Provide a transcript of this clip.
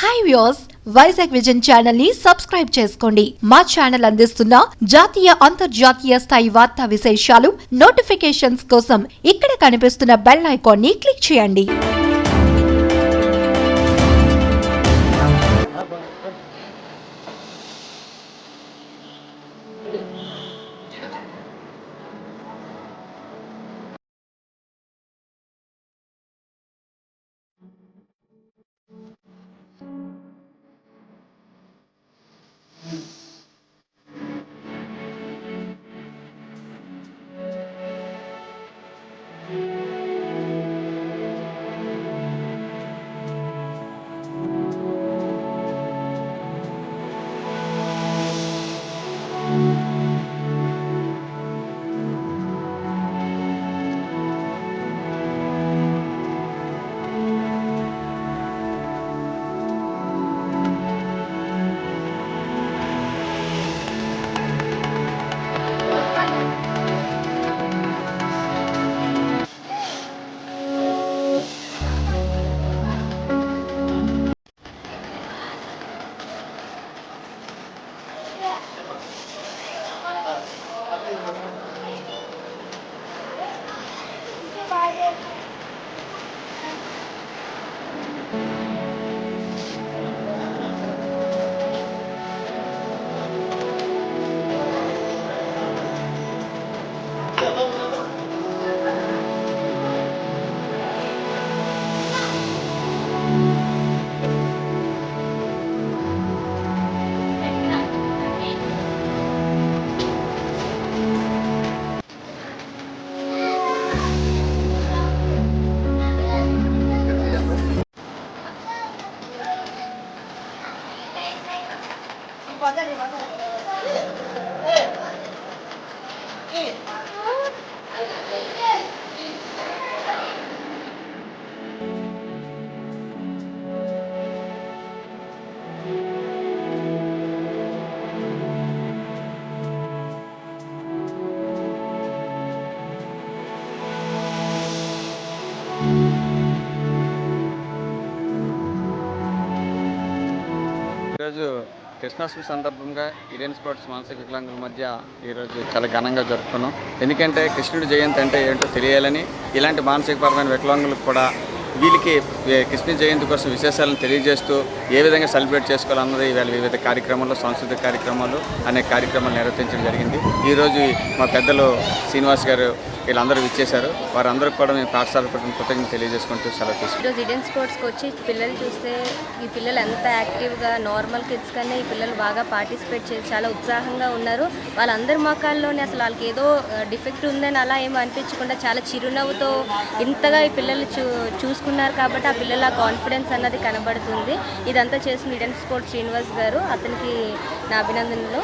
Hi viewers, Vizag vision channel ని subscribe చేసుకోండి. మా ఛానల్ అందిస్తున్న జాతీయ అంతర్జాతీయ స్థాయి వార్తా విశేషాలు నోటిఫికేషన్స్ కోసం ఇక్కడ కనిపిస్తున్న బెల్ ఐకాన్ ని క్లిక్ చేయండి. ఈరోజు క్రిస్మస్ సందర్భంగా ఈడెన్ స్పోర్ట్స్ మానసిక వికలాంగుల మధ్య ఈరోజు చాలా ఘనంగా జరుపుకున్నాం. ఎందుకంటే కృష్ణుడి జయంతి అంటే ఏంటో తెలియాలని, ఇలాంటి మానసికపరమైన వికలాంగులకు కూడా వీళ్ళకి కృష్ణ జయంతి కోసం విశేషాలను తెలియజేస్తూ ఏ విధంగా సెలబ్రేట్ చేసుకోవాలన్నది ఇవాళ వివిధ కార్యక్రమాల్లో, సాంస్కృతిక కార్యక్రమాలు అనేక కార్యక్రమాలు నిర్వర్తించడం జరిగింది. ఈరోజు మా పెద్దలు శ్రీనివాస్ గారు వీళ్ళందరూ ఇచ్చేశారు. వారందరికీ కూడా మేము పాఠశాల కృతజ్ఞతలు తెలియజేసుకుంటూ సెలవు తీసుకుంటాం. ఈరోజు ఈడెన్ స్పోర్ట్స్కి వచ్చి పిల్లలు చూస్తే ఈ పిల్లలు ఎంత యాక్టివ్గా, నార్మల్ కిడ్స్ కన్నా ఈ పిల్లలు బాగా పార్టిసిపేట్ చేసి చాలా ఉత్సాహంగా ఉన్నారు. వాళ్ళందరి మొక్కల్లోనే అసలు వాళ్ళకి ఏదో డిఫెక్ట్ ఉందని అలా ఏమో అనిపించకుండా చాలా చిరునవ్వుతో ఇంతగా ఈ పిల్లలు చూసుకున్నారు కాబట్టి ఆ పిల్లల కాన్ఫిడెన్స్ అన్నది కనబడుతుంది. ఇదంతా చేసిన ఈడెన్ స్పోర్ట్స్ శ్రీనివాస్ గారు, అతనికి నా అభినందనలు.